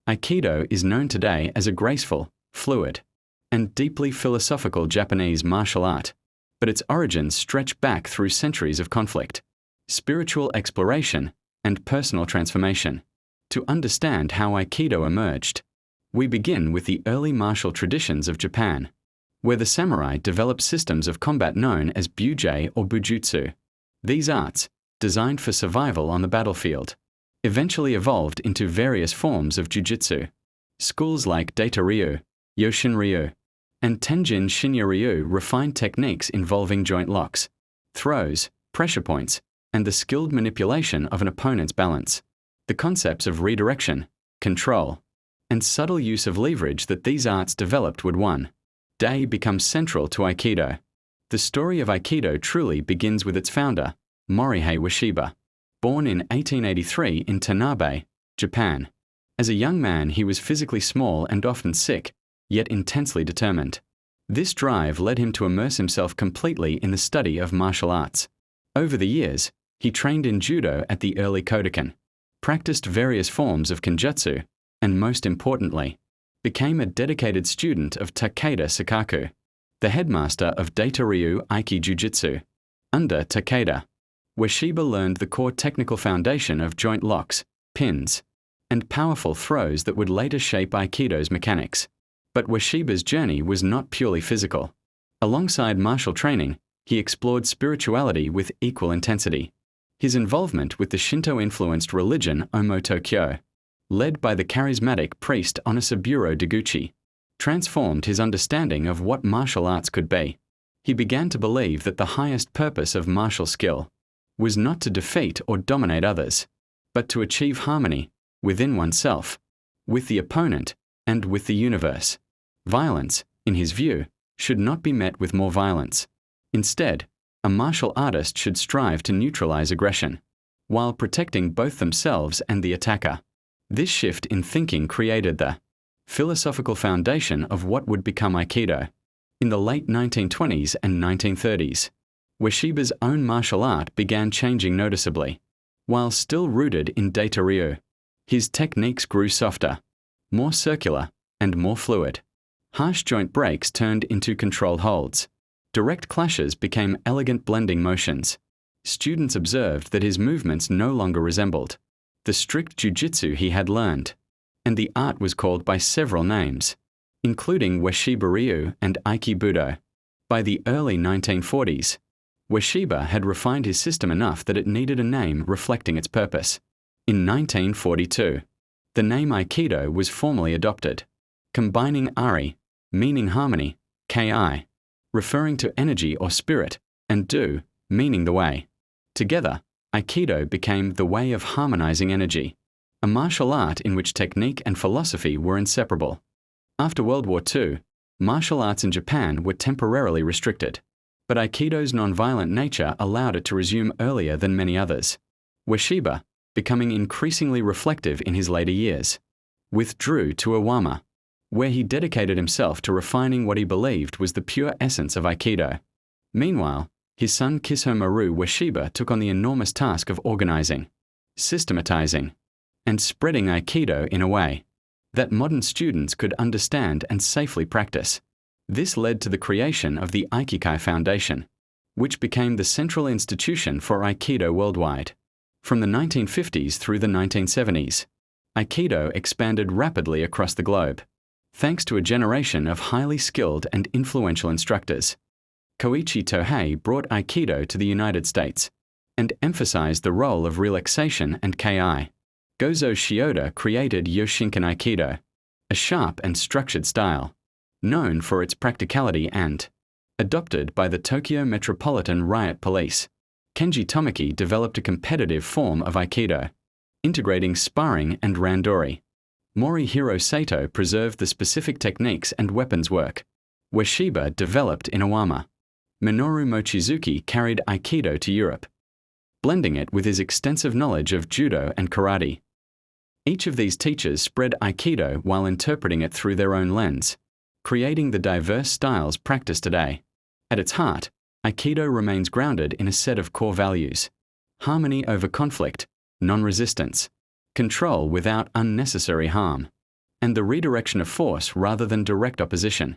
Aikido is known today as a graceful, fluid, and deeply philosophical Japanese martial art, but its origins stretch back through centuries of conflict, spiritual exploration, and personal transformation. To understand how Aikido emerged, we begin with the early martial traditions of Japan, where the samurai developed systems of combat known as byujutsu or bujutsu. These arts, designed for survival on the battlefield, eventually evolved into various forms of jujutsu. Schools like Daitō-ryū, Yoshin-ryu, and Tenjin Shinya-ryu refined techniques involving joint locks, throws, pressure points, and the skilled manipulation of an opponent's balance. The concepts of redirection, control, and subtle use of leverage that these arts developed would one day become central to Aikido. The story of Aikido truly begins with its founder, Morihei Ueshiba. Born in 1883 in Tanabe, Japan. As a young man, he was physically small and often sick, yet intensely determined. This drive led him to immerse himself completely in the study of martial arts. Over the years, he trained in judo at the early Kodokan, practiced various forms of kenjutsu, and most importantly, became a dedicated student of Takeda Sakaku, the headmaster of Daitō-ryū Aiki-jūjutsu. Under Takeda, Ueshiba learned the core technical foundation of joint locks, pins, and powerful throws that would later shape Aikido's mechanics. But Ueshiba's journey was not purely physical. Alongside martial training, he explored spirituality with equal intensity. His involvement with the Shinto-influenced religion Omo-tokyo, led by the charismatic priest Onisaburo Deguchi, transformed his understanding of what martial arts could be. He began to believe that the highest purpose of martial skill was not to defeat or dominate others, but to achieve harmony within oneself, with the opponent, and with the universe. Violence, in his view, should not be met with more violence. Instead, a martial artist should strive to neutralize aggression, while protecting both themselves and the attacker. This shift in thinking created the philosophical foundation of what would become Aikido. In the late 1920s and 1930s, Ueshiba's own martial art began changing noticeably. While still rooted in Daitō-ryū, his techniques grew softer, more circular, and more fluid. Harsh joint breaks turned into controlled holds. Direct clashes became elegant blending motions. Students observed that his movements no longer resembled the strict jujutsu he had learned, and the art was called by several names, including Ueshiba-ryu and Aikibudo. By the early 1940s, Ueshiba had refined his system enough that it needed a name reflecting its purpose. In 1942, the name Aikido was formally adopted, combining Ari, meaning harmony, Ki, referring to energy or spirit, and Do, meaning the way. Together, Aikido became the way of harmonizing energy, a martial art in which technique and philosophy were inseparable. After World War II, martial arts in Japan were temporarily restricted, but Aikido's nonviolent nature allowed it to resume earlier than many others. Ueshiba, becoming increasingly reflective in his later years, withdrew to Iwama, where he dedicated himself to refining what he believed was the pure essence of Aikido. Meanwhile, his son Kisomaru Ueshiba took on the enormous task of organizing, systematizing, and spreading Aikido in a way that modern students could understand and safely practice. This led to the creation of the Aikikai Foundation, which became the central institution for Aikido worldwide. From the 1950s through the 1970s, Aikido expanded rapidly across the globe, thanks to a generation of highly skilled and influential instructors. Koichi Tohei brought Aikido to the United States and emphasized the role of relaxation and Ki. Gozo Shioda created Yoshinkan Aikido, a sharp and structured style, known for its practicality and adopted by the Tokyo Metropolitan Riot Police. Kenji Tomoki developed a competitive form of Aikido, integrating sparring and randori. Morihiro Sato preserved the specific techniques and weapons work Ueshiba developed in Iwama. Minoru Mochizuki carried Aikido to Europe, blending it with his extensive knowledge of judo and karate. Each of these teachers spread Aikido while interpreting it through their own lens, creating the diverse styles practiced today. At its heart, Aikido remains grounded in a set of core values: harmony over conflict, non-resistance, control without unnecessary harm. and the redirection of force rather than direct opposition.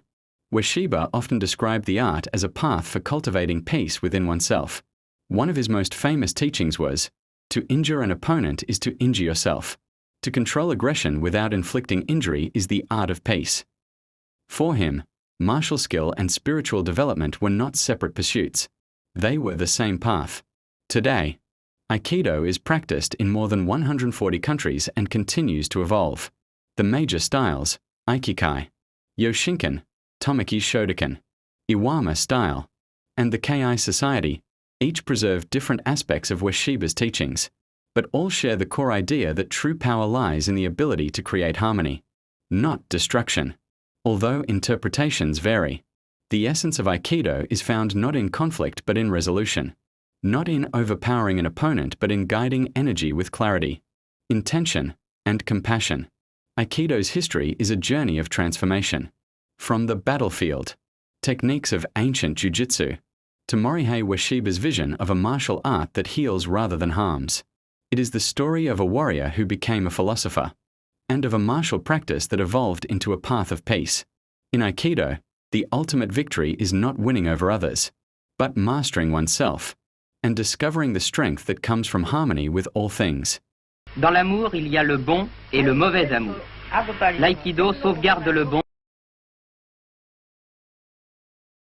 Ueshiba often described the art as a path for cultivating peace within oneself. One of his most famous teachings was, "To injure an opponent is to injure yourself. To control aggression without inflicting injury is the art of peace." For him, martial skill and spiritual development were not separate pursuits. They were the same path. Today, Aikido is practiced in more than 140 countries and continues to evolve. The major styles, Aikikai, Yoshinkan, Tomiki Shotokan, Iwama style, and the Kei Society, each preserve different aspects of Ueshiba's teachings, but all share the core idea that true power lies in the ability to create harmony, not destruction. Although interpretations vary, the essence of Aikido is found not in conflict but in resolution, not in overpowering an opponent but in guiding energy with clarity, intention, and compassion. Aikido's history is a journey of transformation. From the battlefield, techniques of ancient jujutsu, to Morihei Ueshiba's vision of a martial art that heals rather than harms. It is the story of a warrior who became a philosopher, and of a martial practice that evolved into a path of peace. In Aikido, the ultimate victory is not winning over others, but mastering oneself, and discovering the strength that comes from harmony with all things. Dans l'amour, il y a le bon et le mauvais amour. L'aïkido sauvegarde le bon.